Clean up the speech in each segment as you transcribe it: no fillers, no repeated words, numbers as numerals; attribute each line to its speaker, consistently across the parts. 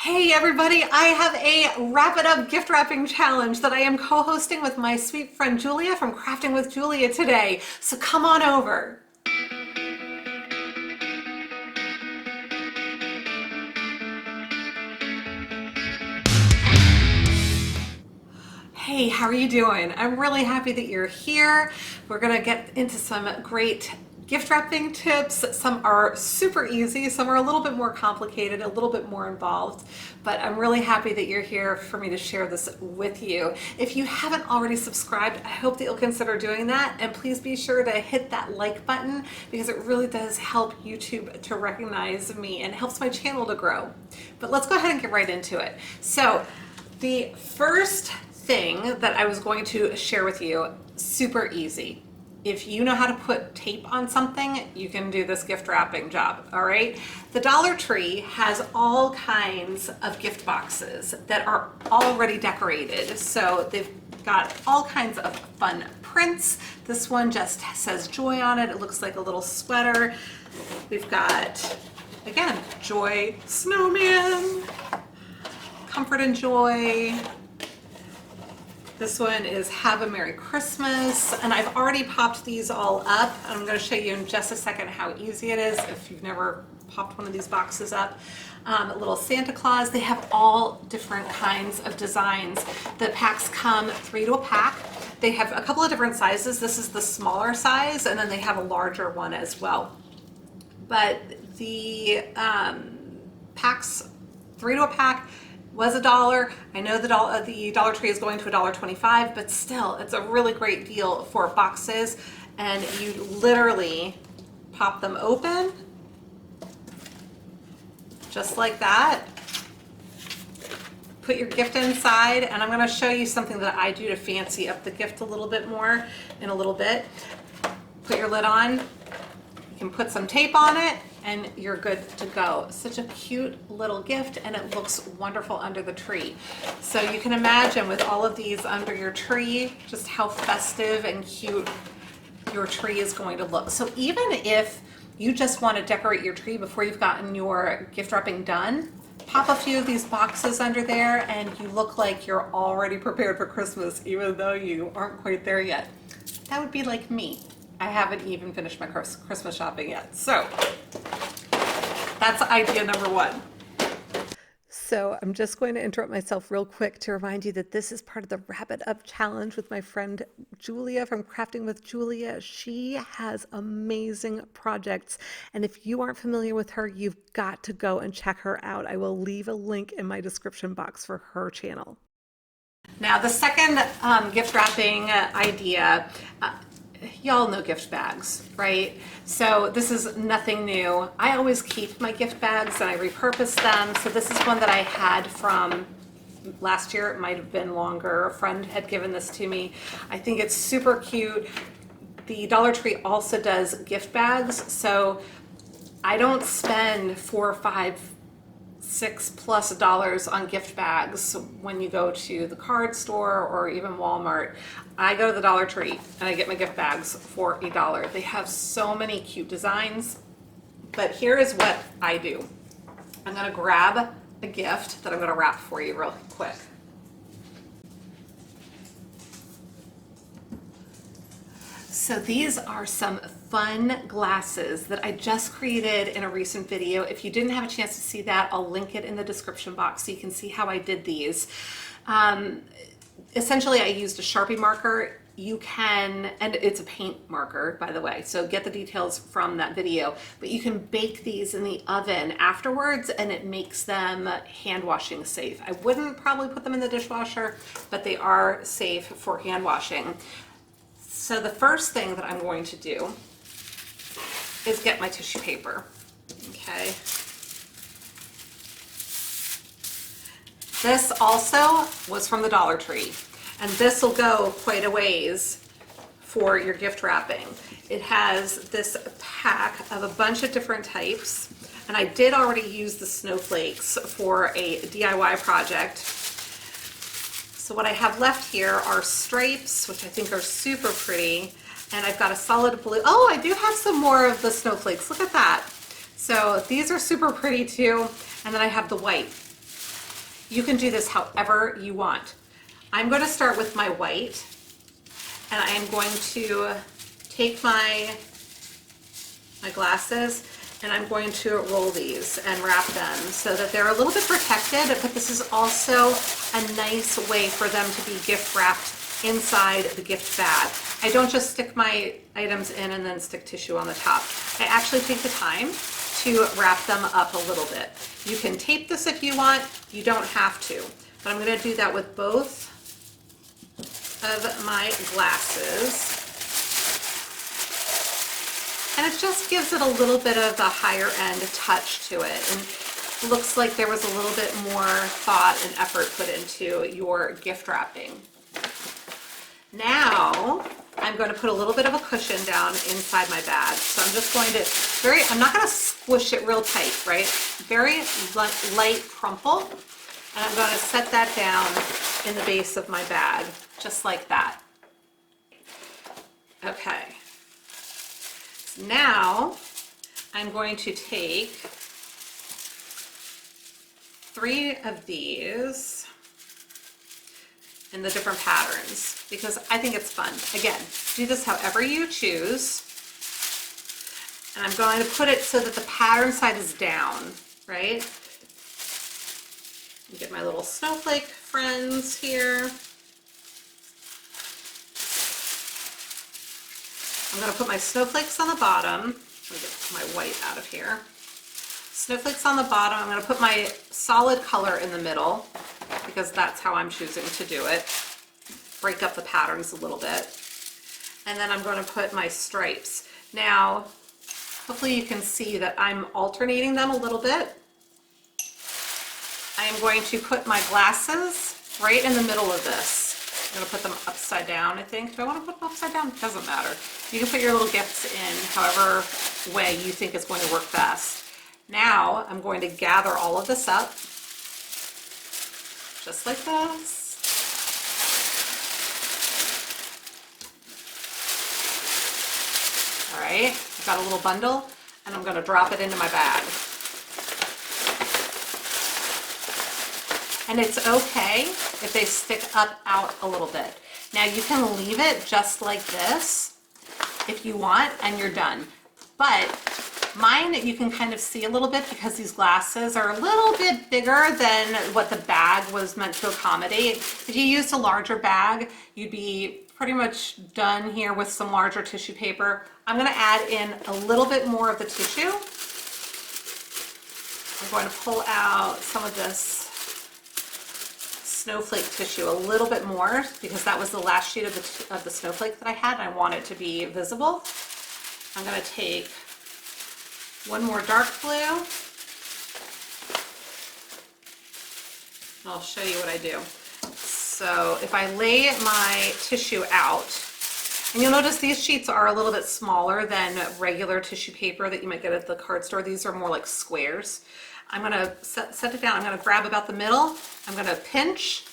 Speaker 1: Hey everybody, I have a Wrap It Up gift wrapping challenge that I am co-hosting with my sweet friend Giulia from Crafting with Giulia today. So come on over. Hey, how are you doing? I'm really happy that you're here. We're gonna get into some great gift wrapping tips. Some are super easy, some are a little bit more complicated, a little bit more involved, but I'm really happy that you're here for me to share this with you. If you haven't already subscribed, I hope that you'll consider doing that, and please be sure to hit that like button because it really does help YouTube to recognize me and helps my channel to grow. But let's go ahead and get right into it. So the first thing that I was going to share with you, super easy. If you know how to put tape on something, you can do this gift wrapping job, all right? The Dollar Tree has all kinds of gift boxes that are already decorated. So they've got all kinds of fun prints. This one just says joy on it. It looks like a little sweater. We've got, again, joy snowman, comfort and joy. This one is Have a Merry Christmas, and I've already popped these all up. I'm going to show you in just a second how easy it is if you've never popped one of these boxes up. A little Santa Claus. They have all different kinds of designs. The packs come 3 to a pack. They have a couple of different sizes. This is the smaller size, and then they have a larger one as well. But the packs, 3 to a pack, was $1. I know the Dollar Tree is going to $1.25, but still, it's a really great deal for boxes. And you literally pop them open, just like that. Put your gift inside, and I'm going to show you something that I do to fancy up the gift a little bit more in a little bit. Put your lid on. You can put some tape on it, and you're good to go. Such a cute little gift, and it looks wonderful under the tree. So you can imagine with all of these under your tree, just how festive and cute your tree is going to look. So even if you just want to decorate your tree before you've gotten your gift wrapping done, pop a few of these boxes under there and you look like you're already prepared for Christmas, even though you aren't quite there yet. That would be like me. I haven't even finished my Christmas shopping yet. So that's idea number one. So I'm just going to interrupt myself real quick to remind you that this is part of the Wrap It Up challenge with my friend Giulia from Crafting with Giulia. She has amazing projects, and if you aren't familiar with her, you've got to go and check her out. I will leave a link in my description box for her channel. Now the second gift wrapping idea, y'all know gift bags, right? So this is nothing new. I always keep my gift bags and I repurpose them. So this is one that I had from last year. It might have been longer. A friend had given this to me. I think it's super cute. The Dollar Tree also does gift bags. So I don't spend $4, $5, $6+ on gift bags when you go to the card store or even Walmart. I go to the Dollar Tree and I get my gift bags for $1. They have so many cute designs, but here is what I do. I'm going to grab a gift that I'm going to wrap for you real quick. So these are some fun glasses that I just created in a recent video. If you didn't have a chance to see that, I'll link it in the description box so you can see how I did these. Essentially, I used a Sharpie marker. You can, and it's a paint marker, by the way, so get the details from that video, but you can bake these in the oven afterwards and it makes them hand washing safe. I wouldn't probably put them in the dishwasher, but they are safe for hand washing. So the first thing that I'm going to do is get my tissue paper, okay? This also was from the Dollar Tree, and this will go quite a ways for your gift wrapping. It has this pack of a bunch of different types, and I did already use the snowflakes for a DIY project. So what I have left here are stripes, which I think are super pretty, and I've got a solid blue. Oh, I do have some more of the snowflakes. Look at that. So these are super pretty too, and then I have the white. You can do this however you want. I'm going to start with my white, and I am going to take my glasses, and I'm going to roll these and wrap them so that they're a little bit protected, but this is also a nice way for them to be gift wrapped inside the gift bag. I don't just stick my items in and then stick tissue on the top. I actually take the time to wrap them up a little bit. You can tape this if you want, you don't have to, but I'm going to do that with both of my glasses. And it just gives it a little bit of a higher end touch to it. And it looks like there was a little bit more thought and effort put into your gift wrapping. Now, I'm going to put a little bit of a cushion down inside my bag. So I'm just going to, I'm not going to squish it real tight, right? Very light crumple. And I'm going to set that down in the base of my bag, just like that. Okay. Now, I'm going to take 3 of these in the different patterns because I think it's fun. Again, do this however you choose. And I'm going to put it so that the pattern side is down, right? Get my little snowflake friends here. I'm going to put my snowflakes on the bottom. Let me get my white out of here. Snowflakes on the bottom. I'm going to put my solid color in the middle because that's how I'm choosing to do it. Break up the patterns a little bit. And then I'm going to put my stripes. Now, hopefully you can see that I'm alternating them a little bit. I am going to put my glasses right in the middle of this. I'm going to put them upside down, I think. Do I want to put them upside down? It doesn't matter. You can put your little gifts in however way you think is going to work best. Now I'm going to gather all of this up, just like this. All right, I've got a little bundle, and I'm going to drop it into my bag. And it's okay if they stick up out a little bit. Now you can leave it just like this if you want, and you're done. But mine, you can kind of see a little bit because these glasses are a little bit bigger than what the bag was meant to accommodate. If you used a larger bag, you'd be pretty much done here with some larger tissue paper. I'm going to add in a little bit more of the tissue. I'm going to pull out some of this snowflake tissue a little bit more because that was the last sheet of the snowflake that I had, and I want it to be visible. I'm going to take one more dark blue, and I'll show you what I do. So if I lay my tissue out, and you'll notice these sheets are a little bit smaller than regular tissue paper that you might get at the card store. These are more like squares. I'm going to set it down. I'm going to grab about the middle. I'm going to pinch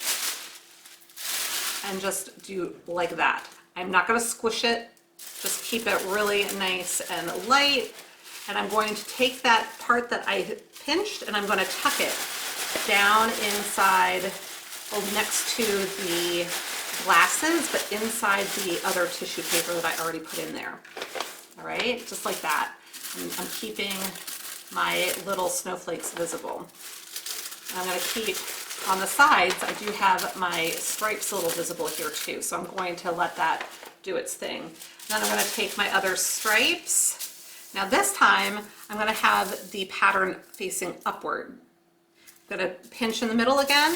Speaker 1: and just do like that. I'm not going to squish it. Just keep it really nice and light. And I'm going to take that part that I pinched and I'm going to tuck it down inside, well, next to the glasses, but inside the other tissue paper that I already put in there. All right, just like that. I'm keeping my little snowflakes visible. I'm going to keep on the sides, I do have my stripes a little visible here too, so I'm going to let that do its thing. Then I'm going to take my other stripes. Now this time I'm going to have the pattern facing upward. I'm going to pinch in the middle again.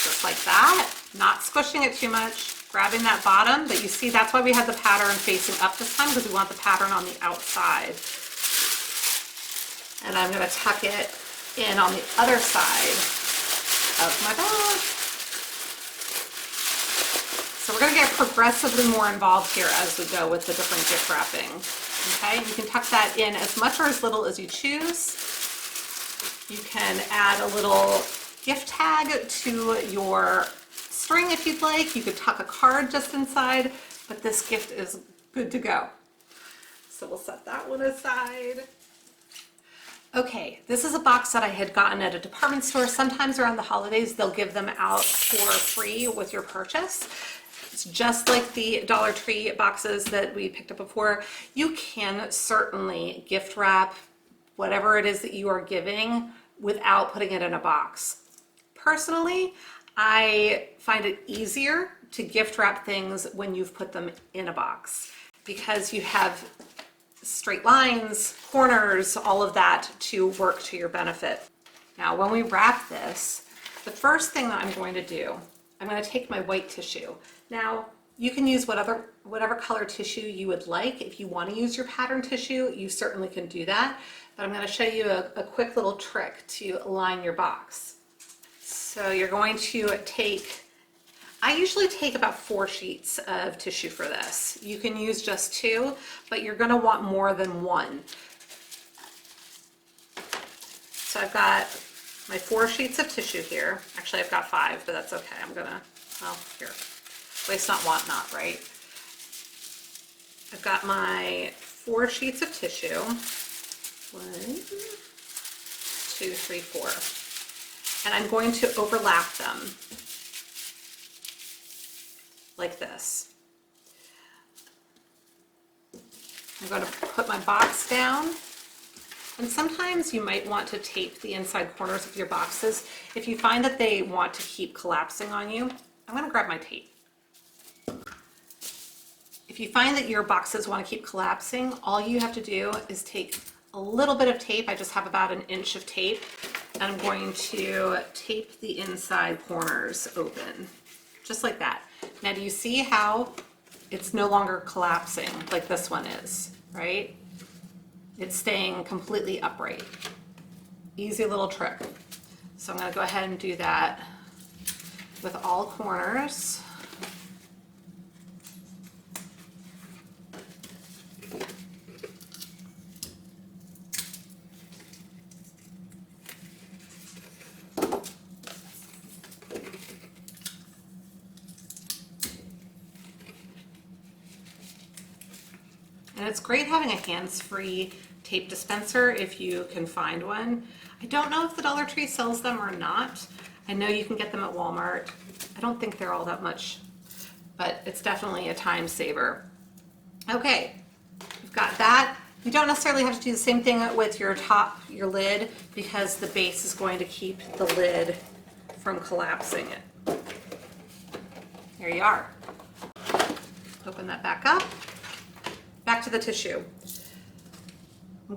Speaker 1: Just like that, not squishing it too much. Grabbing that bottom, but you see that's why we had the pattern facing up this time, because we want the pattern on the outside. And I'm going to tuck it in on the other side of my bag. So we're going to get progressively more involved here as we go with the different gift wrapping. Okay, you can tuck that in as much or as little as you choose. You can add a little gift tag to your string if you'd like. You could tuck a card just inside, but this gift is good to go. So we'll set that one aside. Okay, this is a box that I had gotten at a department store. Sometimes around the holidays, they'll give them out for free with your purchase. It's just like the Dollar Tree boxes that we picked up before. You can certainly gift wrap whatever it is that you are giving without putting it in a box. Personally, I find it easier to gift wrap things when you've put them in a box because you have straight lines, corners, all of that to work to your benefit. Now, when we wrap this, the first thing that I'm going to do, I'm going to take my white tissue. Now, you can use whatever color tissue you would like. If you want to use your pattern tissue, you certainly can do that. But I'm going to show you a quick little trick to line your box. So you're going to I usually take about 4 sheets of tissue for this. You can use just 2, but you're going to want more than 1. So I've got my 4 sheets of tissue here. Actually, I've got 5, but that's okay. I'm gonna, well, here. Waste not, want not, right? I've got my 4 sheets of tissue. 1, 2, 3, 4. And I'm going to overlap them like this. I'm going to put my box down, and sometimes you might want to tape the inside corners of your boxes. If you find that they want to keep collapsing on you, I'm going to grab my tape. If you find that your boxes want to keep collapsing, all you have to do is take a little bit of tape. I just have about 1 inch of tape, and I'm going to tape the inside corners open, just like that. Now, do you see how it's no longer collapsing like this one is, right? It's staying completely upright. Easy little trick. So I'm going to go ahead and do that with all corners. And it's great having a hands-free tape dispenser if you can find one. I don't know if the Dollar Tree sells them or not. I know you can get them at Walmart. I don't think they're all that much, but it's definitely a time saver. Okay, we've got that. You don't necessarily have to do the same thing with your lid, because the base is going to keep the lid from collapsing it. There you are. Open that back up. Back to the tissue. So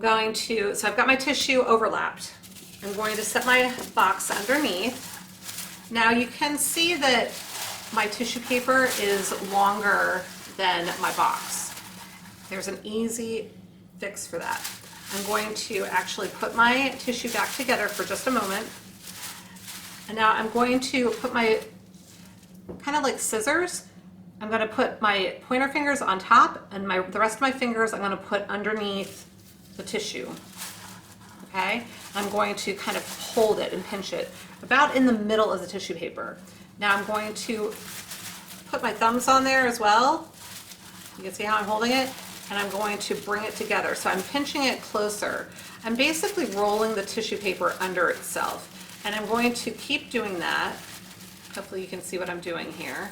Speaker 1: I've got my tissue overlapped. I'm going to set my box underneath. Now you can see that my tissue paper is longer than my box. There's an easy fix for that. I'm going to actually put my tissue back together for just a moment. And now I'm going to put my, kind of like scissors, I'm going to put my pointer fingers on top, and the rest of my fingers I'm going to put underneath the tissue. Okay? I'm going to kind of hold it and pinch it about in the middle of the tissue paper. Now I'm going to put my thumbs on there as well. You can see how I'm holding it, and I'm going to bring it together. So I'm pinching it closer. I'm basically rolling the tissue paper under itself, and I'm going to keep doing that. Hopefully you can see what I'm doing here.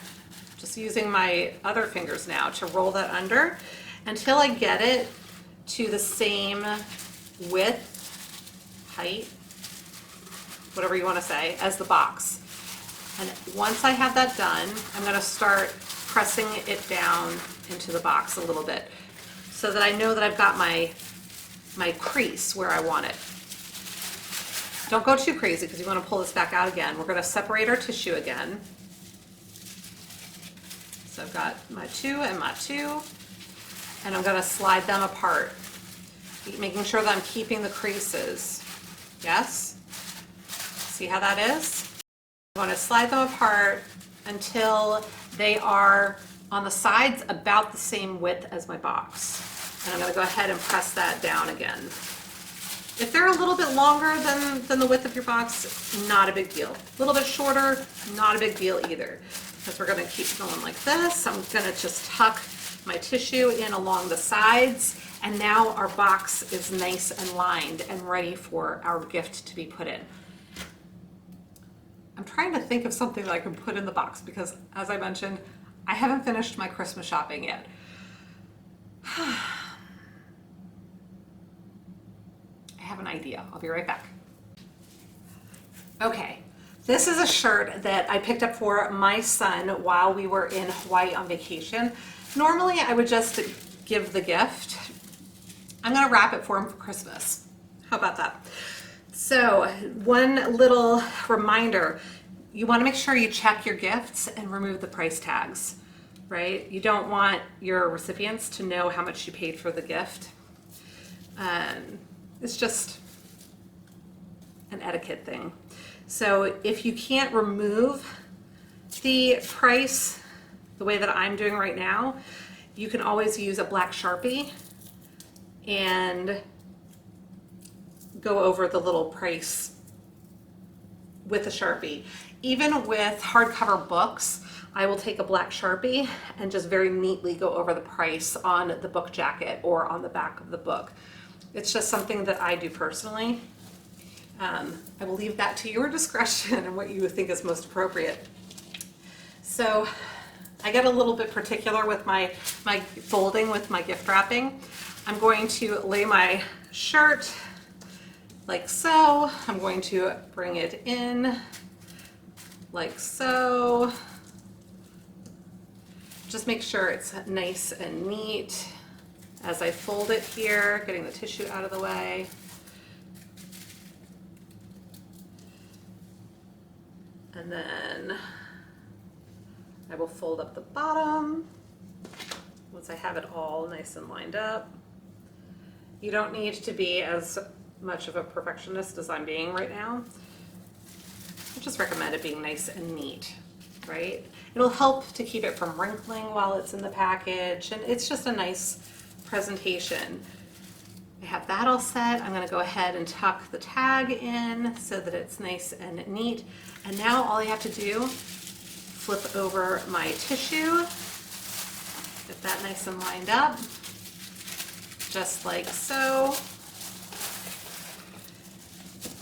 Speaker 1: Just using my other fingers now to roll that under until I get it to the same width, height, whatever you want to say, as the box. And once I have that done, I'm going to start pressing it down into the box a little bit so that I know that I've got my crease where I want it. Don't go too crazy because you want to pull this back out again. We're going to separate our tissue again. So I've got my 2 and my 2, and I'm going to slide them apart, making sure that I'm keeping the creases. Yes? See how that is? I'm going to slide them apart until they are on the sides about the same width as my box. And I'm going to go ahead and press that down again. If they're a little bit longer than the width of your box, not a big deal. A little bit shorter, not a big deal either. Because we're going to keep going like this. I'm going to just tuck my tissue in along the sides, And now our box is nice and lined and ready for our gift to be put in. I'm trying to think of something that I can put in the box because, as I mentioned, I haven't finished my Christmas shopping yet. I have an idea. I'll be right back. Okay, this is a shirt that I picked up for my son while we were in Hawaii on vacation. Normally, I would just give the gift. I'm gonna wrap it for him for Christmas. How about that? So, one little reminder, you wanna make sure you check your gifts and remove the price tags, right? You don't want your recipients to know how much you paid for the gift. It's just an etiquette thing. So if you can't remove the price the way that I'm doing right now, you can always use a black Sharpie and go over the little price with a Sharpie. Even with hardcover books, I will take a black Sharpie and just very neatly go over the price on the book jacket or on the back of the book. It's just something that I do personally. I will leave that to your discretion and what you think is most appropriate. So I get a little bit particular with my folding with my gift wrapping. I'm going to lay my shirt like so. I'm going to bring it in like so. Just make sure it's nice and neat as I fold it here, getting the tissue out of the way. And then I will fold up the bottom once I have it all nice and lined up. You don't need to be as much of a perfectionist as I'm being right now. I just recommend it being nice and neat, right? It'll help to keep it from wrinkling while it's in the package, and it's just a nice presentation. I have that all set. I'm going to go ahead and tuck the tag in so that it's nice and neat. And now all I have to do, flip over my tissue, get that nice and lined up, just like so.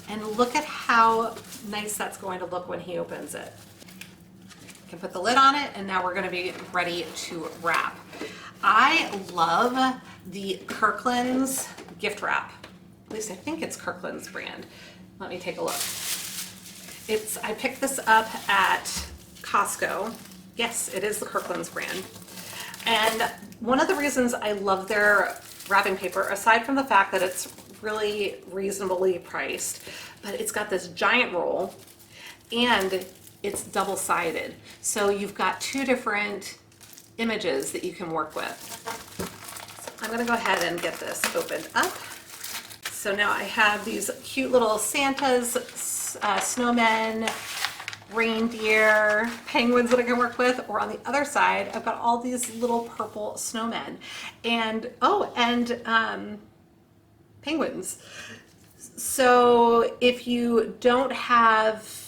Speaker 1: And look at how nice that's going to look when he opens it. Can put the lid on it, and now we're going to be ready to wrap. I love the Kirkland's gift wrap. At least I think it's Kirkland's brand. Let me take a look. I picked this up at Costco. Yes, it is the Kirkland's brand. And one of the reasons I love their wrapping paper, aside from the fact that it's really reasonably priced, but it's got this giant roll and it's double-sided. So you've got two different images that you can work with. So I'm gonna go ahead and get this opened up. So now I have these cute little Santas, snowmen, reindeer, penguins that I can work with, or on the other side, I've got all these little purple snowmen and penguins. So if you don't have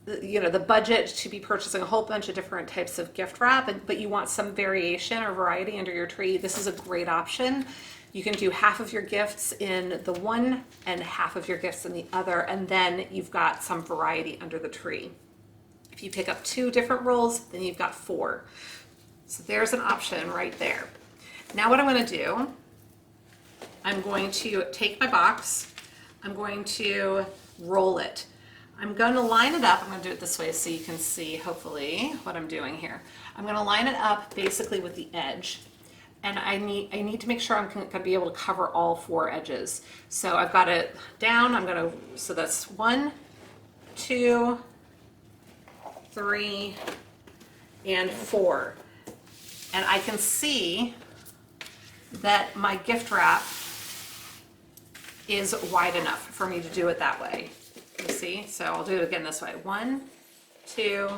Speaker 1: the budget to be purchasing a whole bunch of different types of gift wrap, but you want some variation or variety under your tree, this is a great option. You can do half of your gifts in the one and half of your gifts in the other, and then you've got some variety under the tree. If you pick up 2 different rolls, then you've got 4. So there's an option right there. Now what I'm going to do, I'm going to take my box, I'm going to roll it. I'm going to line it up. I'm going to do it this way so you can see, hopefully, what I'm doing here. I'm going to line it up basically with the edge. And I need to make sure I'm going to be able to cover all 4 edges. So I've got it down. So that's 1, 2, 3, and 4. And I can see that my gift wrap is wide enough for me to do it that way. You see? So I'll do it again this way. 1, 2,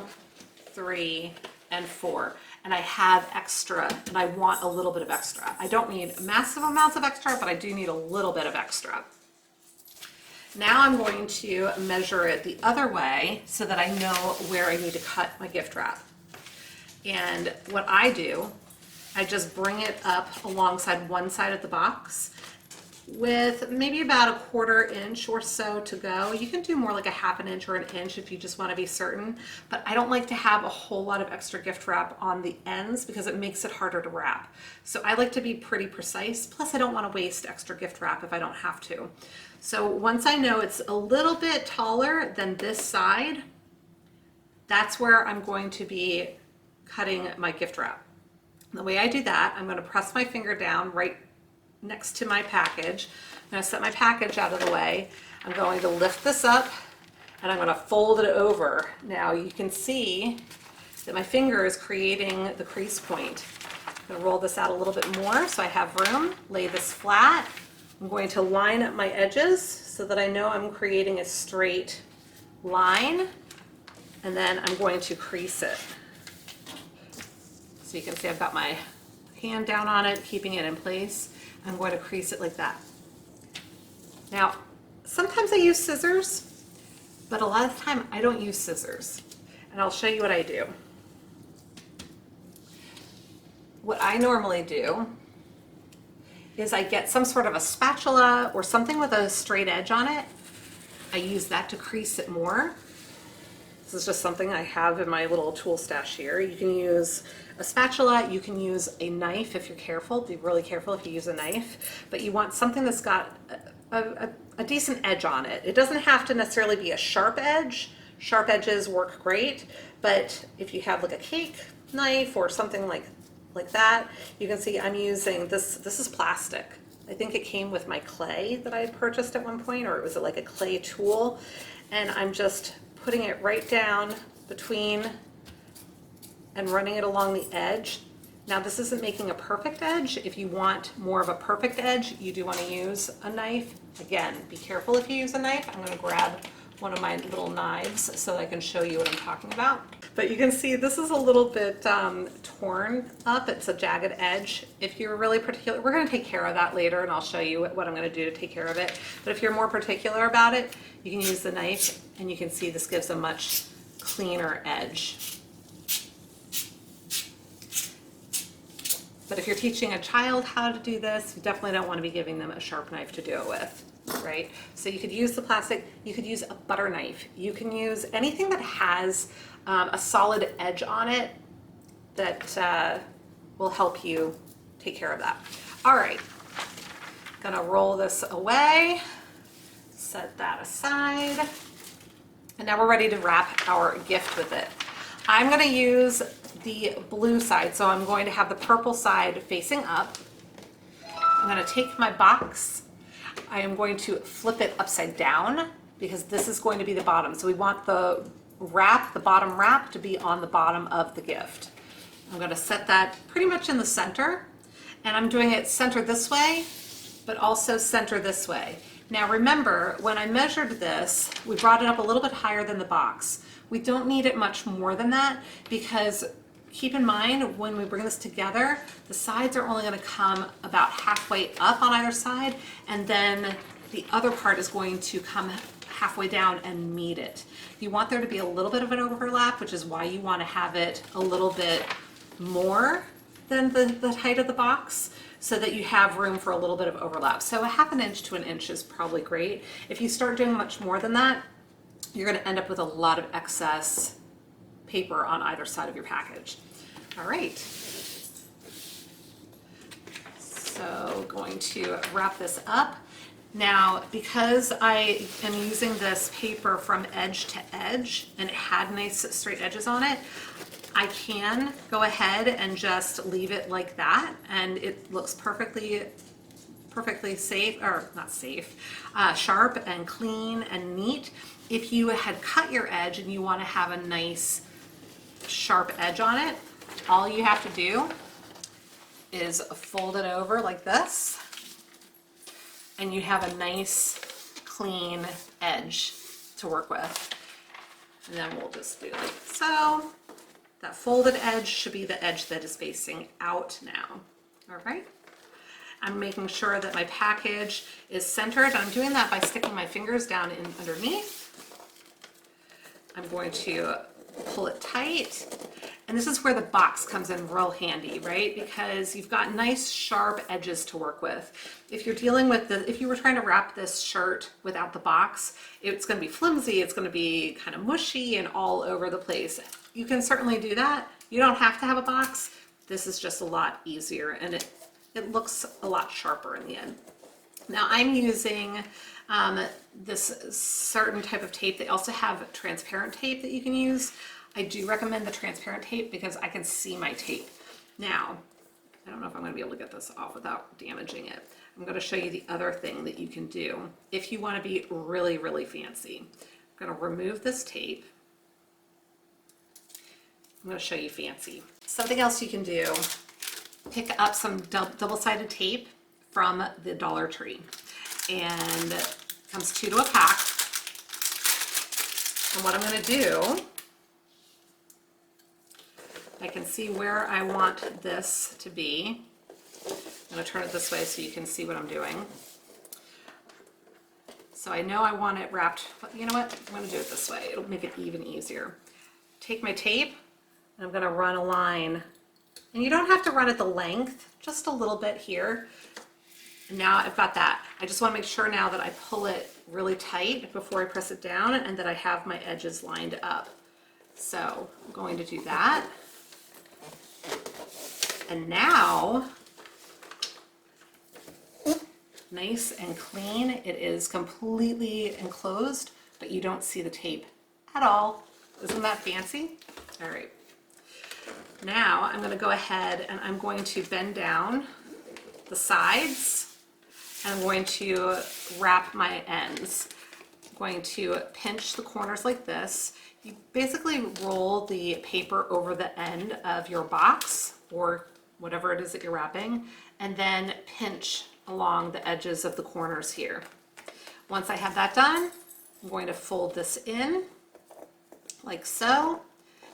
Speaker 1: 3, and 4. And I have extra, and I want a little bit of extra. I don't need massive amounts of extra, but I do need a little bit of extra. Now I'm going to measure it the other way so that I know where I need to cut my gift wrap. And what I do I just bring it up alongside one side of the box with maybe about 1/4 inch or so to go. You can do more like a 1/2 inch or an inch if you just want to be certain, but I don't like to have a whole lot of extra gift wrap on the ends because it makes it harder to wrap. So I like to be pretty precise, plus I don't want to waste extra gift wrap if I don't have to. So once I know it's a little bit taller than this side, that's where I'm going to be cutting my gift wrap. The way I do that, I'm going to press my finger down right next to my package. I'm going to set my package out of the way. I'm going to lift this up and I'm going to fold it over. Now you can see that my finger is creating the crease point. I'm going to roll this out a little bit more so I have room. Lay this flat. I'm going to line up my edges so that I know I'm creating a straight line, and then I'm going to crease it. So you can see I've got my hand down on it, keeping it in place. I'm going to crease it like that. Now, sometimes I use scissors, but a lot of the time I don't use scissors. And I'll show you what I do. What I normally do is I get some sort of a spatula or something with a straight edge on it. I use that to crease it more. This is just something I have in my little tool stash here. You can use a spatula, you can use a knife if you're careful. Be really careful if you use a knife, but you want something that's got a decent edge on it. It doesn't have to necessarily be a sharp edge. Sharp edges work great, but if you have like a cake knife or something like that, you can see I'm using this. This is plastic. I think it came with my clay that I had purchased at one point, or it was like a clay tool, and I'm just putting it right down between and running it along the edge. Now this isn't making a perfect edge. If you want more of a perfect edge, you do want to use a knife. Again, be careful if you use a knife. I'm going to grab one of my little knives so that I can show you what I'm talking about. But you can see this is a little bit torn up. It's a jagged edge. If you're really particular, we're going to take care of that later, and I'll show you what I'm going to do to take care of it. But if you're more particular about it, you can use the knife, and you can see this gives a much cleaner edge. But if you're teaching a child how to do this, you definitely don't want to be giving them a sharp knife to do it with. Right? So you could use the plastic, you could use a butter knife, you can use anything that has a solid edge on it that will help you take care of that. All right, gonna roll this away, set that aside, and now we're ready to wrap our gift with it. I'm gonna use the blue side, so I'm going to have the purple side facing up. I'm gonna take my box, I am going to flip it upside down because this is going to be the bottom. So we want the wrap, the bottom wrap, to be on the bottom of the gift. I'm going to set that pretty much in the center, and I'm doing it center this way, but also center this way. Now remember, when I measured this, we brought it up a little bit higher than the box. We don't need it much more than that because keep in mind, when we bring this together, the sides are only going to come about halfway up on either side, and then the other part is going to come halfway down and meet it. You want there to be a little bit of an overlap, which is why you want to have it a little bit more than the height of the box, so that you have room for a little bit of overlap. So a 1/2 inch to an inch is probably great. If you start doing much more than that, you're going to end up with a lot of excess paper on either side of your package. All right, so going to wrap this up. Now, because I am using this paper from edge to edge and it had nice straight edges on it, I can go ahead and just leave it like that, and it looks perfectly safe, or not safe, sharp and clean and neat. If you had cut your edge and you want to have a nice sharp edge on it, all you have to do is fold it over like this, and you have a nice clean edge to work with. And then we'll just do like so. That folded edge should be the edge that is facing out now. All right. I'm making sure that my package is centered. I'm doing that by sticking my fingers down in underneath. I'm going to pull it tight, And this is where the box comes in real handy, right? Because you've got nice sharp edges to work with. If you're dealing with if you were trying to wrap this shirt without the box, it's going to be flimsy, it's going to be kind of mushy and all over the place. You can certainly do that. You don't have to have a box. This is just a lot easier, and it looks a lot sharper in the end. Now I'm using this certain type of tape. They also have transparent tape that you can use. I do recommend the transparent tape because I can see my tape. Now, I don't know if I'm going to be able to get this off without damaging it. I'm going to show you the other thing that you can do if you want to be really, really fancy. I'm going to remove this tape. I'm going to show you fancy. Something else you can do, pick up some double-sided tape from the Dollar Tree, and it comes 2 to a pack. And what I'm going to do, I can see where I want this to be. I'm going to turn it this way so you can see what I'm doing. So I know I want it wrapped, but you know what? I'm going to do it this way. It'll make it even easier. Take my tape, and I'm going to run a line. And you don't have to run it the length, just a little bit here. And now I've got that. I just want to make sure now that I pull it really tight before I press it down and that I have my edges lined up. So I'm going to do that. And now, nice and clean. It is completely enclosed, but you don't see the tape at all. Isn't that fancy? All right. Now I'm going to go ahead and I'm going to bend down the sides. And I'm going to wrap my ends. I'm going to pinch the corners like this. You basically roll the paper over the end of your box or whatever it is that you're wrapping, and then pinch along the edges of the corners here. Once I have that done, I'm going to fold this in like so.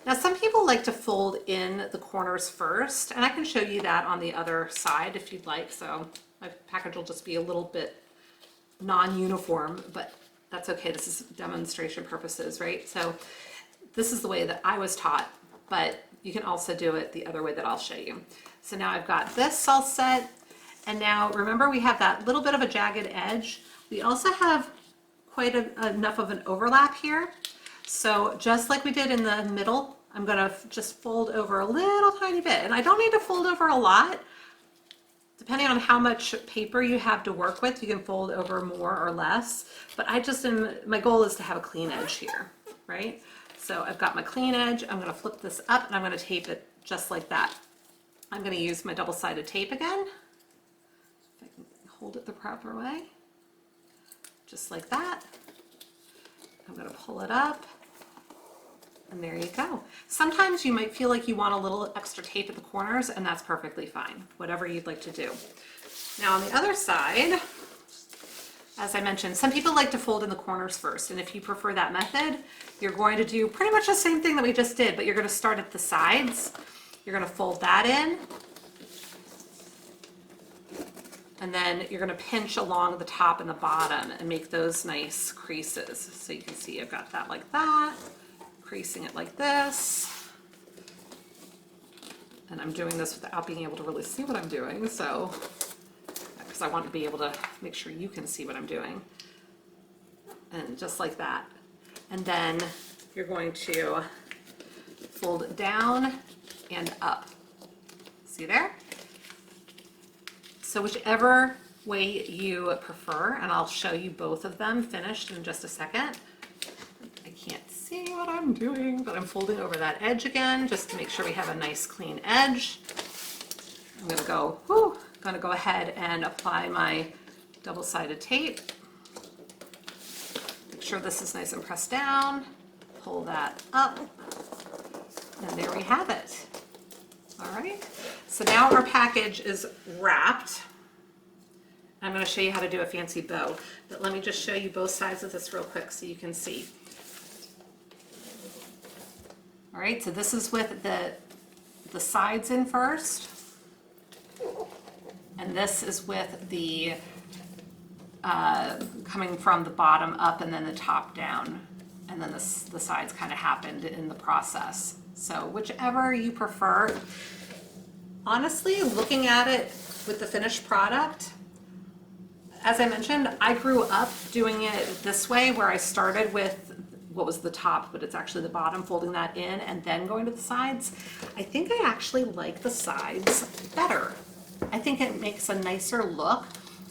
Speaker 1: Now some people like to fold in the corners first, and I can show you that on the other side if you'd like. So my package will just be a little bit non-uniform, but that's okay. This is demonstration purposes, right? So this is the way that I was taught, but you can also do it the other way that I'll show you. So now I've got this all set. And now remember, we have that little bit of a jagged edge. We also have quite enough of an overlap here. So just like we did in the middle, I'm gonna just fold over a little tiny bit. And I don't need to fold over a lot. Depending on how much paper you have to work with, you can fold over more or less. But my goal is to have a clean edge here, right? So I've got my clean edge. I'm gonna flip this up and I'm gonna tape it just like that. I'm gonna use my double-sided tape again. If I can hold it the proper way. Just like that. I'm gonna pull it up. And there you go. Sometimes you might feel like you want a little extra tape at the corners, and that's perfectly fine. Whatever you'd like to do. Now on the other side, as I mentioned, some people like to fold in the corners first, and if you prefer that method, you're going to do pretty much the same thing that we just did, but you're going to start at the sides. You're going to fold that in, and then you're going to pinch along the top and the bottom and make those nice creases. So you can see I've got that like that, creasing it like this. And I'm doing this without being able to really see what I'm doing, so because I want to be able to make sure you can see what I'm doing. And just like that. And then you're going to fold it down and up. See there? So whichever way you prefer, and I'll show you both of them finished in just a second. I can't see what I'm doing, but I'm folding over that edge again just to make sure we have a nice clean edge. I'm gonna go ahead and apply my double-sided tape. Make sure this is nice and pressed down. Pull that up, and there we have it. All right, so now our package is wrapped. I'm going to show you how to do a fancy bow, but let me just show you both sides of this real quick so you can see. All right, so this is with the sides in first, and this is with the coming from the bottom up and then the top down, and then the sides kind of happened in the process. So whichever you prefer. Honestly, looking at it with the finished product, as I mentioned, I grew up doing it this way, where I started with what was the top, but it's actually the bottom, folding that in and then going to the sides. I think I actually like the sides better. I think it makes a nicer look.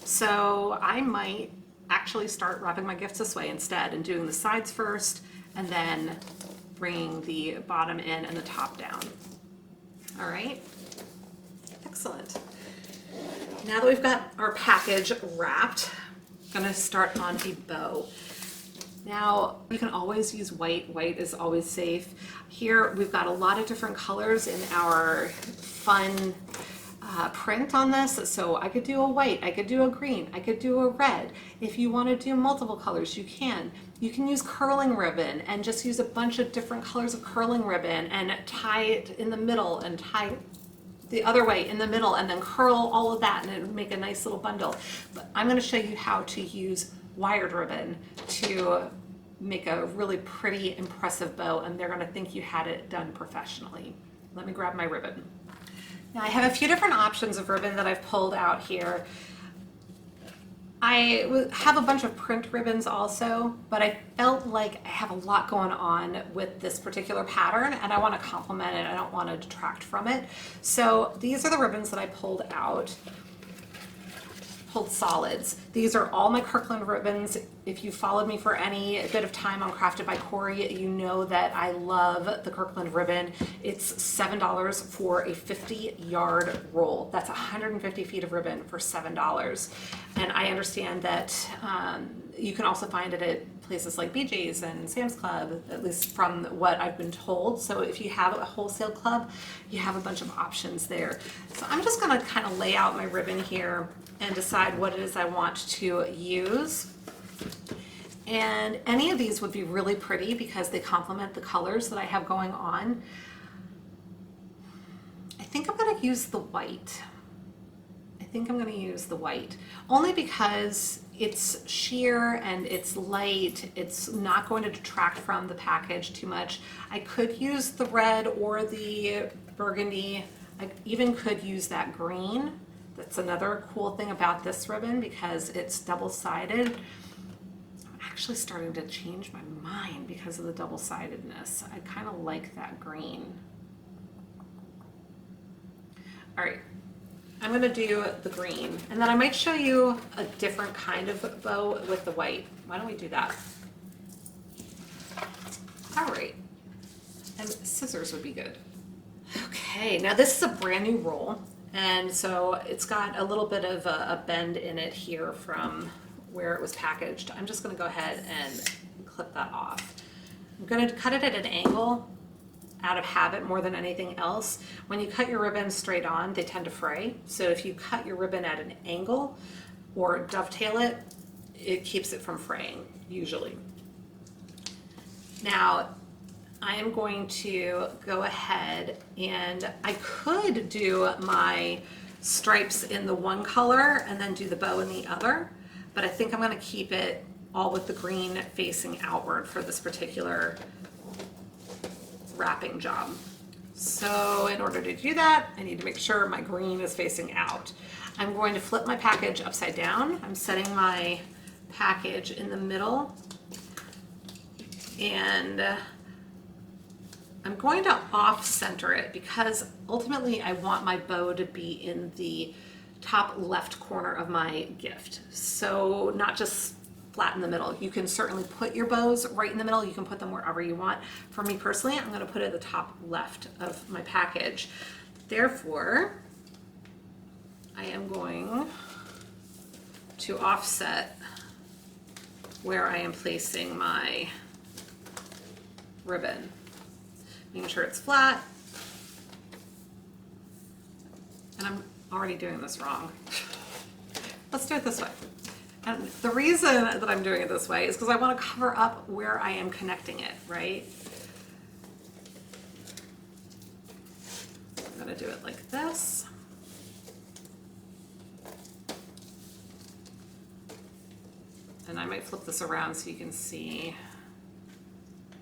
Speaker 1: So I might actually start wrapping my gifts this way instead, and doing the sides first and then bringing the bottom in and the top down. All right, excellent. Now that we've got our package wrapped, I'm gonna start on a bow. Now, you can always use white. White is always safe. Here, we've got a lot of different colors in our fun print on this. So I could do a white, I could do a green, I could do a red. If you want to do multiple colors, you can. You can use curling ribbon and just use a bunch of different colors of curling ribbon and tie it in the middle and tie the other way in the middle and then curl all of that, and it would make a nice little bundle. But I'm going to show you how to use wired ribbon to make a really pretty, impressive bow, and they're going to think you had it done professionally. Let me grab my ribbon. Now I have a few different options of ribbon that I've pulled out here. I have a bunch of print ribbons also, but I felt like I have a lot going on with this particular pattern and I want to complement it. I don't want to detract from it. So these are the ribbons that I pulled out. Pulled solids. These are all my Kirkland ribbons. If you followed me for any bit of time on Crafted by Corie, you know that I love the Kirkland ribbon. It's $7 for a 50-yard roll. That's 150 feet of ribbon for $7. And I understand that you can also find it at places like BJ's and Sam's Club, at least from what I've been told. So if you have a wholesale club, you have a bunch of options there. So I'm just gonna kind of lay out my ribbon here and decide what it is I want to use. And any of these would be really pretty because they complement the colors that I have going on. I think I'm gonna use the white. Only because it's sheer and it's light. It's not going to detract from the package too much. I could use the red or the burgundy. I even could use that green. That's another cool thing about this ribbon because it's double-sided. I'm actually starting to change my mind because of the double-sidedness. I kind of like that green. All right, I'm gonna do the green, and then I might show you a different kind of bow with the white. Why don't we do that? All right, and scissors would be good. Okay, now this is a brand new roll. And so it's got a little bit of a bend in it here from where it was packaged. I'm just gonna go ahead and clip that off. I'm gonna cut it at an angle out of habit more than anything else. When you cut your ribbon straight on, they tend to fray. So if you cut your ribbon at an angle or dovetail it, it keeps it from fraying, usually. Now, I am going to go ahead and I could do my stripes in the one color and then do the bow in the other, but I think I'm going to keep it all with the green facing outward for this particular wrapping job. So in order to do that, I need to make sure my green is facing out. I'm going to flip my package upside down. I'm setting my package in the middle, and I'm going to off-center it because ultimately I want my bow to be in the top left corner of my gift. So not just flat in the middle. You can certainly put your bows right in the middle. You can put them wherever you want. For me personally, I'm going to put it at the top left of my package. Therefore, I am going to offset where I am placing my ribbon. Making sure it's flat. And I'm already doing this wrong. Let's do it this way. And the reason that I'm doing it this way is because I want to cover up where I am connecting it, right? I'm going to do it like this. And I might flip this around so you can see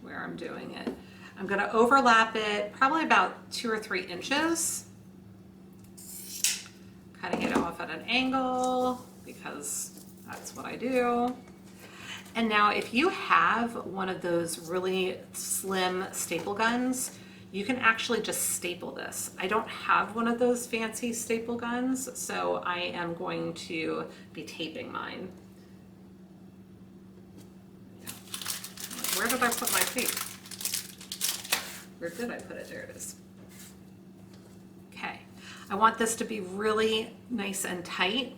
Speaker 1: where I'm doing it. I'm going to overlap it probably about 2 or 3 inches, cutting it off at an angle because that's what I do. And now if you have one of those really slim staple guns, you can actually just staple this. I don't have one of those fancy staple guns, so I am going to be taping mine. Where did I put my tape? Where did I put it? There it is. Okay, I want this to be really nice and tight.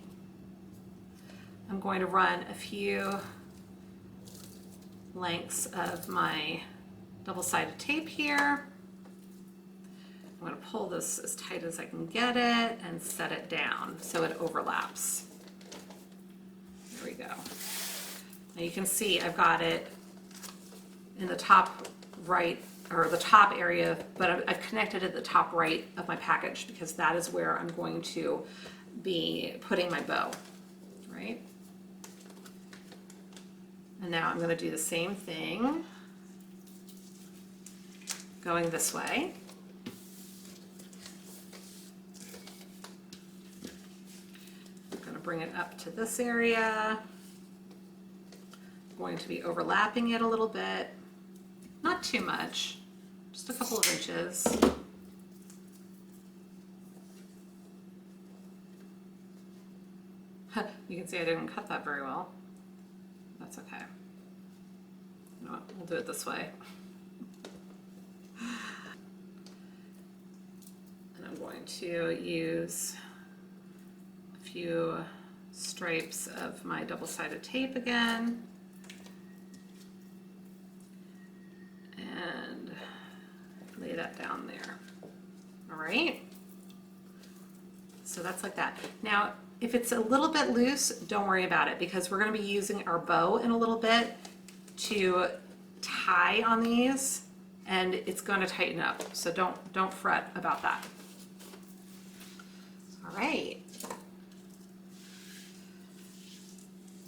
Speaker 1: I'm going to run a few lengths of my double-sided tape here. I'm going to pull this as tight as I can get it and set it down so it overlaps. There we go. Now you can see I've got it in the top right, or the top area, but I've connected at the top right of my package because that is where I'm going to be putting my bow, right? And now I'm going to do the same thing going this way. I'm going to bring it up to this area. I'm going to be overlapping it a little bit. Not too much, just a couple of inches. You can see I didn't cut that very well. That's okay. You know what? We'll do it this way. And I'm going to use a few stripes of my double-sided tape again. And lay that down there. All right. So that's like that. Now, if it's a little bit loose, don't worry about it because we're going to be using our bow in a little bit to tie on these, and it's going to tighten up. So don't fret about that. All right.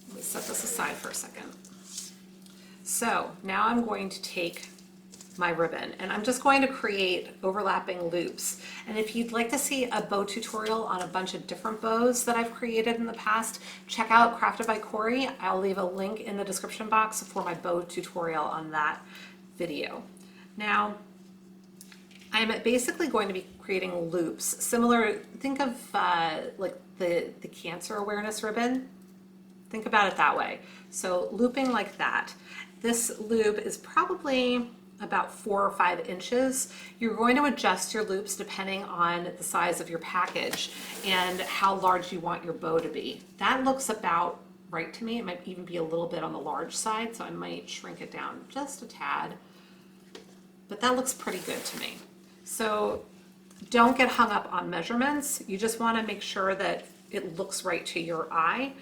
Speaker 1: Let me set this aside for a second. So now I'm going to take my ribbon and I'm just going to create overlapping loops. And if you'd like to see a bow tutorial on a bunch of different bows that I've created in the past, check out Crafted by Corie. I'll leave a link in the description box for my bow tutorial on that video. Now, I'm basically going to be creating loops similar, think of like the cancer awareness ribbon. Think about it that way. So looping like that. This loop is probably about 4 or 5 inches. You're going to adjust your loops depending on the size of your package and how large you want your bow to be. That looks about right to me. It might even be a little bit on the large side, so I might shrink it down just a tad. But that looks pretty good to me. So don't get hung up on measurements. You just want to make sure that it looks right to your eye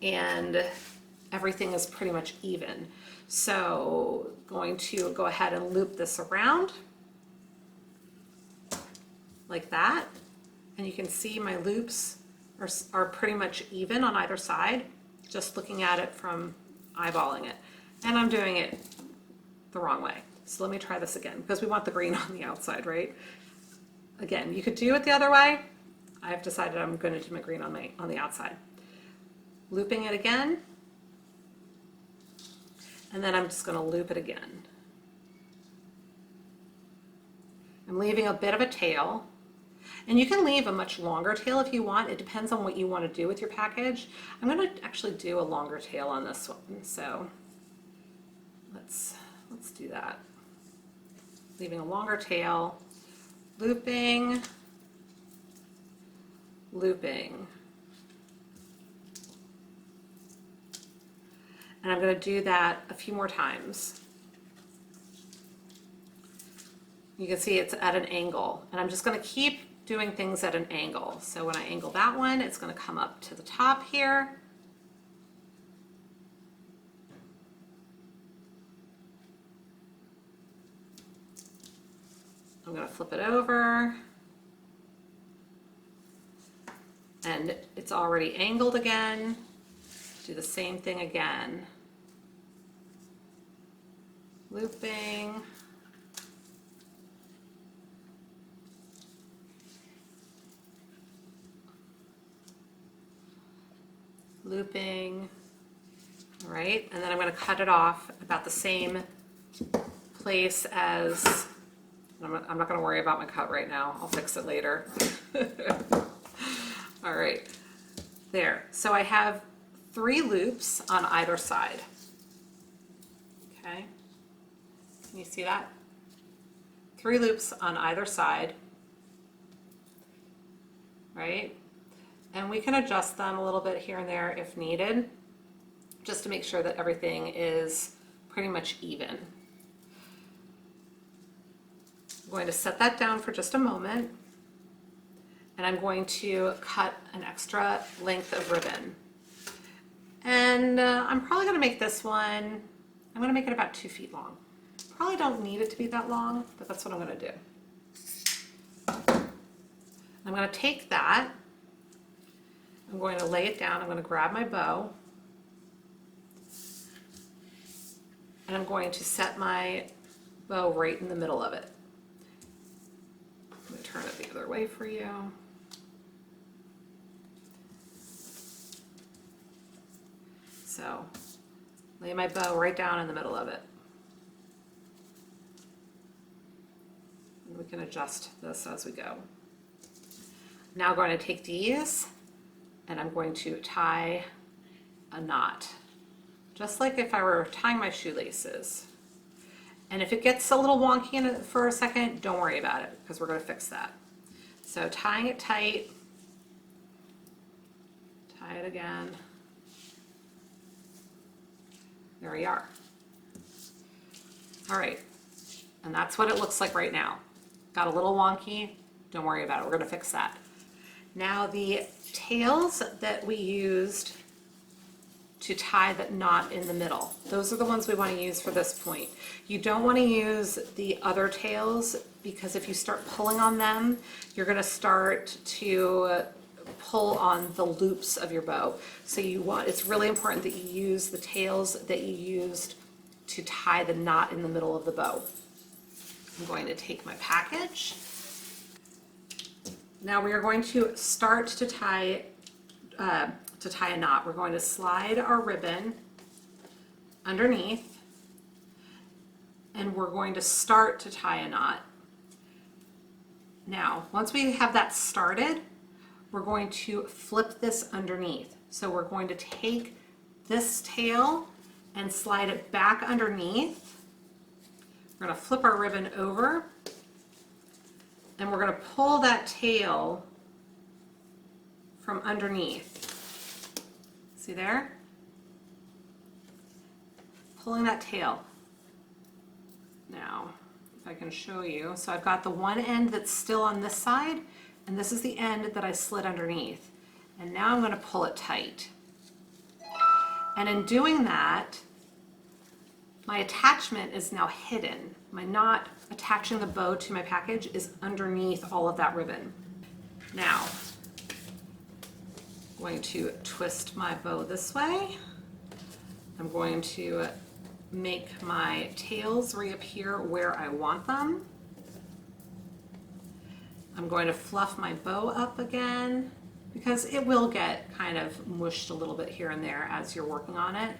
Speaker 1: and everything is pretty much even. So going to go ahead and loop this around like that. And you can see my loops are pretty much even on either side, just looking at it from eyeballing it. And I'm doing it the wrong way. So let me try this again because we want the green on the outside, right? Again, you could do it the other way. I've decided I'm going to do my green on the outside. Looping it again. And then I'm just going to loop it again. I'm leaving a bit of a tail. And you can leave a much longer tail if you want. It depends on what you want to do with your package. I'm going to actually do a longer tail on this one. So let's do that. Leaving a longer tail, looping, looping. And I'm going to do that a few more times. You can see it's at an angle, and I'm just going to keep doing things at an angle. So when I angle that one, it's going to come up to the top here. I'm going to flip it over, and it's already angled again. Do the same thing again. Looping, looping. All right, and then I'm going to cut it off about the same place as, I'm not going to worry about my cut right now. I'll fix it later. All right, there. So I have 3 loops on either side. Okay, can you see that? 3 loops on either side, right? And we can adjust them a little bit here and there if needed, just to make sure that everything is pretty much even. I'm going to set that down for just a moment, and I'm going to cut an extra length of ribbon. And I'm probably going to make this one, I'm going to make it about 2 feet long. Probably don't need it to be that long, but that's what I'm going to do. I'm going to take that, I'm going to lay it down, I'm going to grab my bow, and I'm going to set my bow right in the middle of it. I'm going to turn it the other way for you. So, lay my bow right down in the middle of it. And we can adjust this as we go. Now I'm going to take these and I'm going to tie a knot, just like if I were tying my shoelaces. And if it gets a little wonky in it for a second, don't worry about it, because we're going to fix that. So tying it tight, tie it again. There we are. All right, and that's what it looks like right now. Got a little wonky, don't worry about it, we're going to fix that. Now the tails that we used to tie that knot in the middle, those are the ones we want to use for this point. You don't want to use the other tails, because if you start pulling on them, you're going to start to pull on the loops of your bow. So it's really important that you use the tails that you used to tie the knot in the middle of the bow. I'm going to take my package. Now we are going to start to tie a knot. We're going to slide our ribbon underneath, and we're going to start to tie a knot. Now, once we have that started, we're going to flip this underneath. So we're going to take this tail and slide it back underneath. We're going to flip our ribbon over, and we're going to pull that tail from underneath. See there? Pulling that tail. Now, if I can show you. So I've got the one end that's still on this side, and this is the end that I slid underneath. And now I'm going to pull it tight. And in doing that, my attachment is now hidden. My knot attaching the bow to my package is underneath all of that ribbon. Now, I'm going to twist my bow this way. I'm going to make my tails reappear where I want them. I'm going to fluff my bow up again, because it will get kind of mushed a little bit here and there as you're working on it.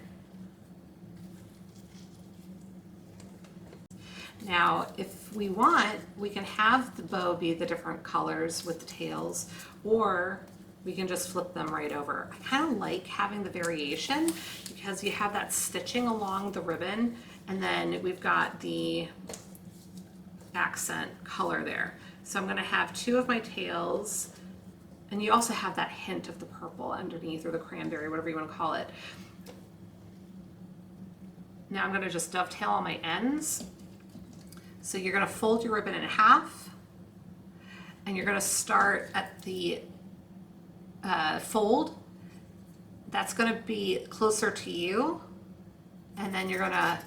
Speaker 1: Now, if we want, we can have the bow be the different colors with the tails, or we can just flip them right over. I kind of like having the variation because you have that stitching along the ribbon, and then we've got the accent color there. So I'm going to have 2 of my tails, and you also have that hint of the purple underneath, or the cranberry, whatever you want to call it. Now I'm going to just dovetail on my ends. So you're going to fold your ribbon in half, and you're going to start at the fold. That's going to be closer to you, and then you're going to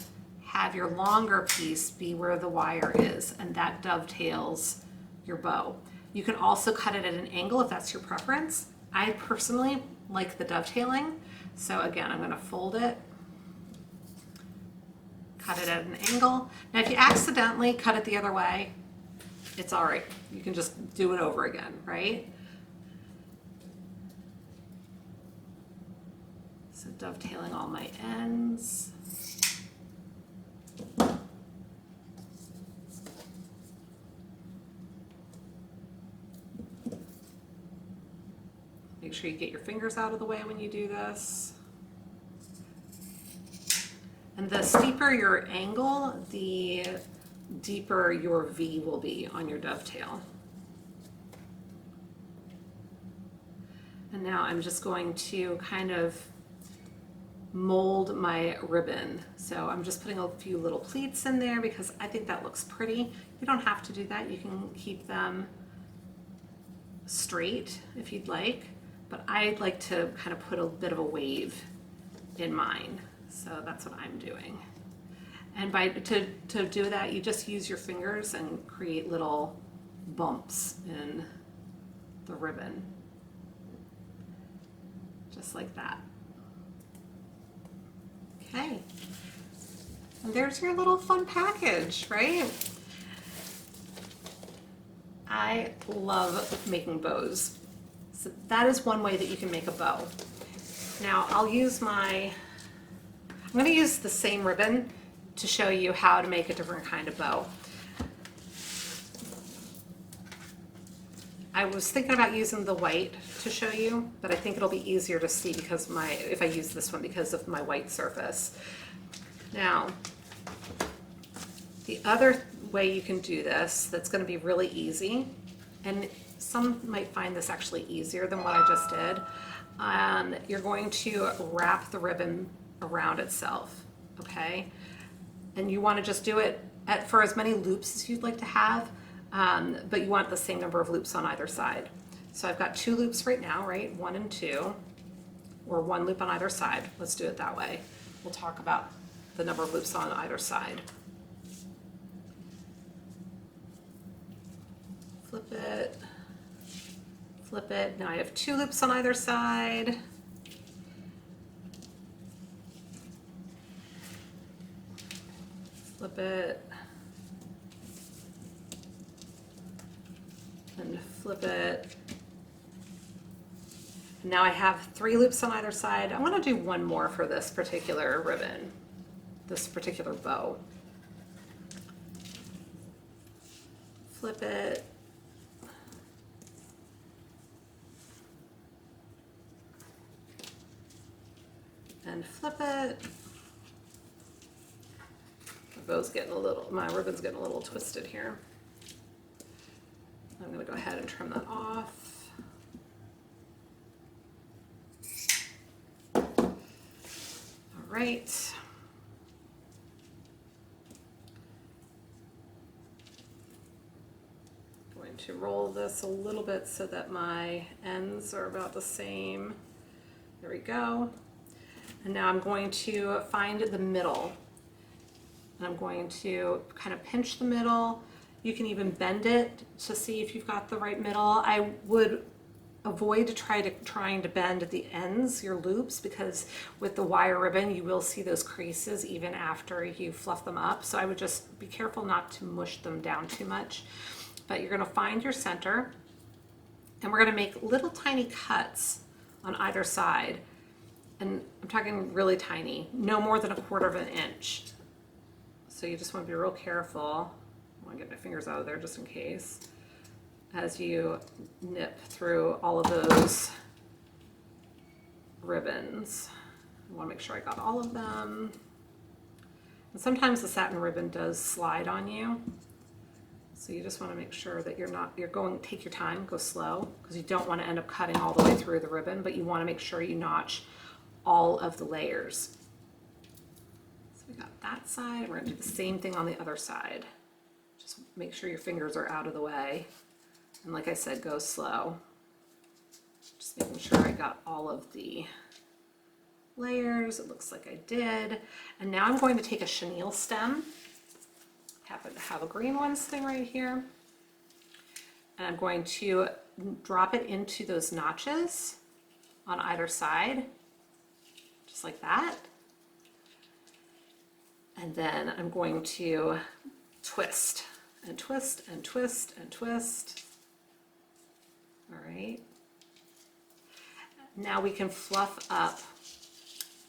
Speaker 1: have your longer piece be where the wire is, and that dovetails your bow. You can also cut it at an angle if that's your preference. I personally like the dovetailing, so again, I'm going to fold it, cut it at an angle. Now, if you accidentally cut it the other way, it's all right. You can just do it over again, right? So dovetailing all my ends. Make sure you get your fingers out of the way when you do this. And the steeper your angle, the deeper your V will be on your dovetail. And now I'm just going to kind of mold my ribbon. So I'm just putting a few little pleats in there because I think that looks pretty. You don't have to do that. You can keep them straight if you'd like, but I like to kind of put a bit of a wave in mine. So that's what I'm doing. And to do that, you just use your fingers and create little bumps in the ribbon. Just like that. Okay. And there's your little fun package, right? I love making bows. So that is one way that you can make a bow. Now I'm going to use the same ribbon to show you how to make a different kind of bow. I was thinking about using the white to show you, but I think it'll be easier to see because if I use this one because of my white surface. Now, the other way you can do this that's going to be really easy, and some might find this actually easier than what I just did, you're going to wrap the ribbon around itself, okay? And you want to just do it for as many loops as you'd like to have, but you want the same number of loops on either side. So I've got 2 loops right now, right? 1 and 2, or 1 loop on either side. Let's do it that way. We'll talk about the number of loops on either side. Flip it, flip it. Now I have 2 loops on either side. Flip it, and flip it. Now I have 3 loops on either side. I want to do 1 more for this particular ribbon, this particular bow. Flip it. And flip it. My ribbon's getting a little twisted here. I'm going to go ahead and trim that off. All right. Going to roll this a little bit so that my ends are about the same. There we go. And now I'm going to find the middle. And I'm going to kind of pinch the middle. You can even bend it to see if you've got the right middle. I would avoid trying to bend at the ends, your loops, because with the wire ribbon, you will see those creases even after you fluff them up. So I would just be careful not to mush them down too much. But you're gonna find your center, and we're gonna make little tiny cuts on either side. And I'm talking really tiny, no more than 1/4 of an inch. So you just want to be real careful. I want to get my fingers out of there just in case. As you nip through all of those ribbons. I want to make sure I got all of them. And sometimes the satin ribbon does slide on you. So you just want to make sure that take your time, go slow, because you don't want to end up cutting all the way through the ribbon, but you want to make sure you notch all of the layers. So we got that side. We're going to do the same thing on the other side. Just make sure your fingers are out of the way. And like I said, go slow. Just making sure I got all of the layers. It looks like I did. And now I'm going to take a chenille stem. Happen to have a green one sitting right here. And I'm going to drop it into those notches on either side, just like that. And then I'm going to twist and twist and twist and twist. All right. Now we can fluff up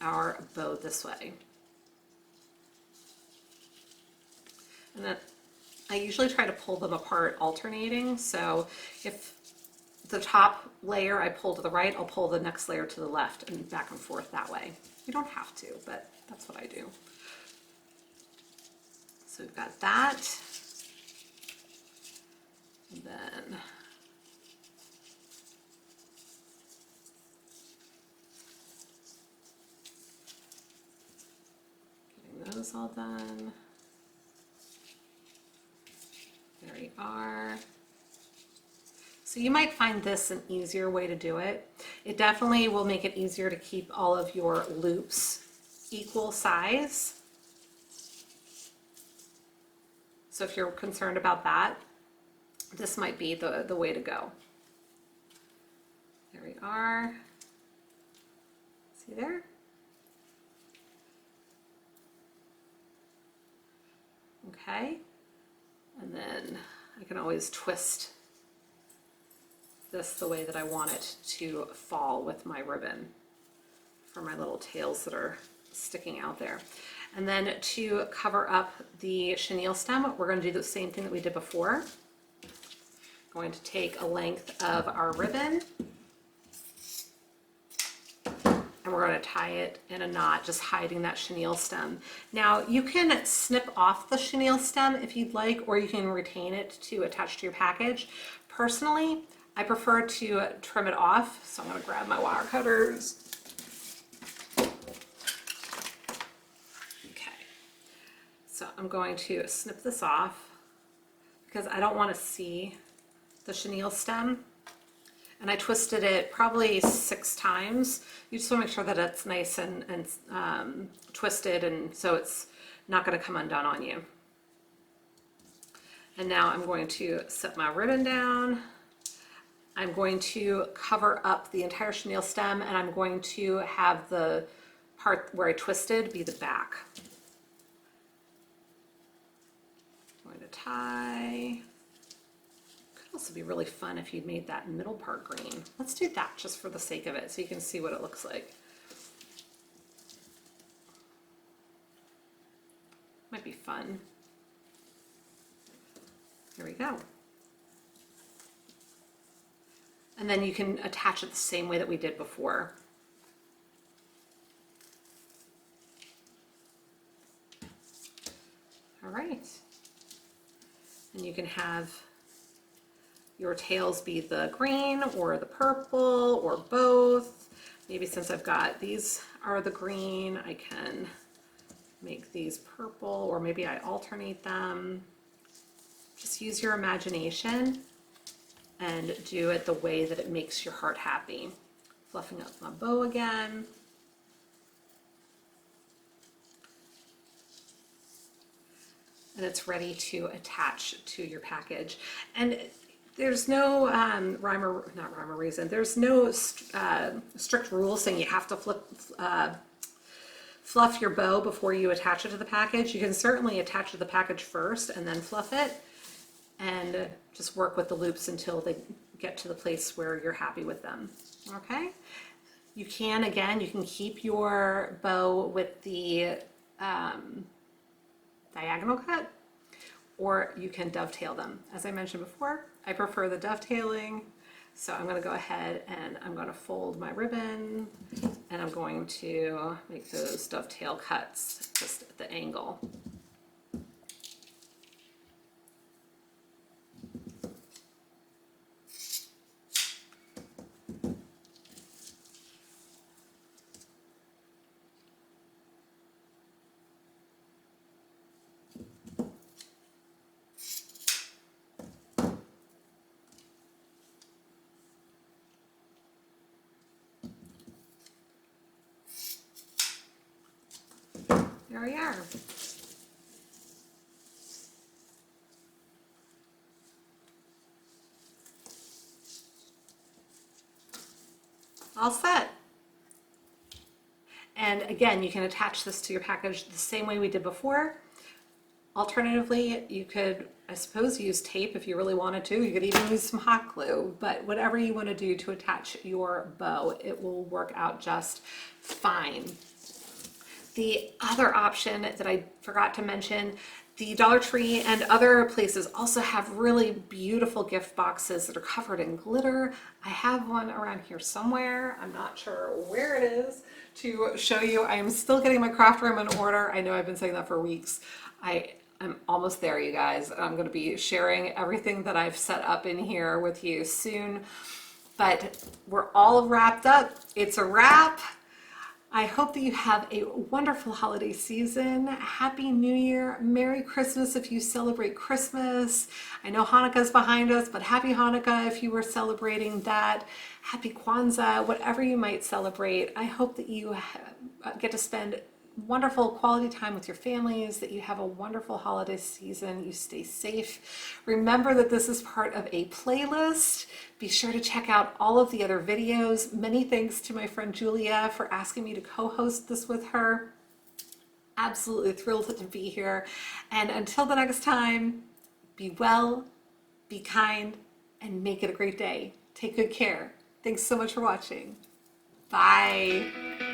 Speaker 1: our bow this way. And then I usually try to pull them apart alternating. So if the top layer I pull to the right, I'll pull the next layer to the left and back and forth that way. You don't have to, but that's what I do. So we've got that. And then getting those all done. There we are. So you might find this an easier way to do it. It definitely will make it easier to keep all of your loops equal size. So if you're concerned about that, this might be the way to go. There we are. See there? Okay. And then I can always twist this the way that I want it to fall with my ribbon for my little tails that are sticking out there. And then to cover up the chenille stem, we're going to do the same thing that we did before. Going to take a length of our ribbon and we're going to tie it in a knot, just hiding that chenille stem. Now you can snip off the chenille stem if you'd like, or you can retain it to attach to your package. Personally, I prefer to trim it off, so I'm going to grab my wire cutters. Okay, so I'm going to snip this off because I don't want to see the chenille stem. And I twisted it probably 6 times. You just want to make sure that it's nice and twisted, and so it's not going to come undone on you. And now I'm going to set my ribbon down. I'm going to cover up the entire chenille stem, and I'm going to have the part where I twisted be the back. I'm going to tie. Could also be really fun if you made that middle part green. Let's do that just for the sake of it so you can see what it looks like. Might be fun. Here we go. And then you can attach it the same way that we did before. All right. And you can have your tails be the green or the purple or both. Maybe since I've got these are the green, I can make these purple, or maybe I alternate them. Just use your imagination and do it the way that it makes your heart happy. Fluffing up my bow again. And it's ready to attach to your package. And there's no there's no strict rule saying you have to fluff your bow before you attach it to the package. You can certainly attach it to the package first and then fluff it, and just work with the loops until they get to the place where you're happy with them. Okay? You can, again, you can keep your bow with the diagonal cut, or you can dovetail them. As I mentioned before, I prefer the dovetailing, so I'm going to go ahead and I'm going to fold my ribbon, and I'm going to make those dovetail cuts just at the angle. There we are. All set. And again, you can attach this to your package the same way we did before. Alternatively, you could, I suppose, use tape if you really wanted to. You could even use some hot glue, but whatever you want to do to attach your bow, it will work out just fine. The other option that I forgot to mention, the Dollar Tree and other places also have really beautiful gift boxes that are covered in glitter. I have one around here somewhere. I'm not sure where it is to show you. I am still getting my craft room in order. I know I've been saying that for weeks. I'm almost there, you guys. I'm going to be sharing everything that I've set up in here with you soon. But we're all wrapped up. It's a wrap. I hope that you have a wonderful holiday season. Happy New Year. Merry Christmas if you celebrate Christmas. I know Hanukkah's behind us, but happy Hanukkah if you were celebrating that. Happy Kwanzaa, whatever you might celebrate. I hope that you get to spend wonderful quality time with your families, that you have a wonderful holiday season, you stay safe. Remember that this is part of a playlist. Be sure to check out all of the other videos. Many thanks to my friend Giulia for asking me to co-host this with her. Absolutely thrilled to be here. And until the next time, be well, be kind, and make it a great day. Take good care. Thanks so much for watching. Bye.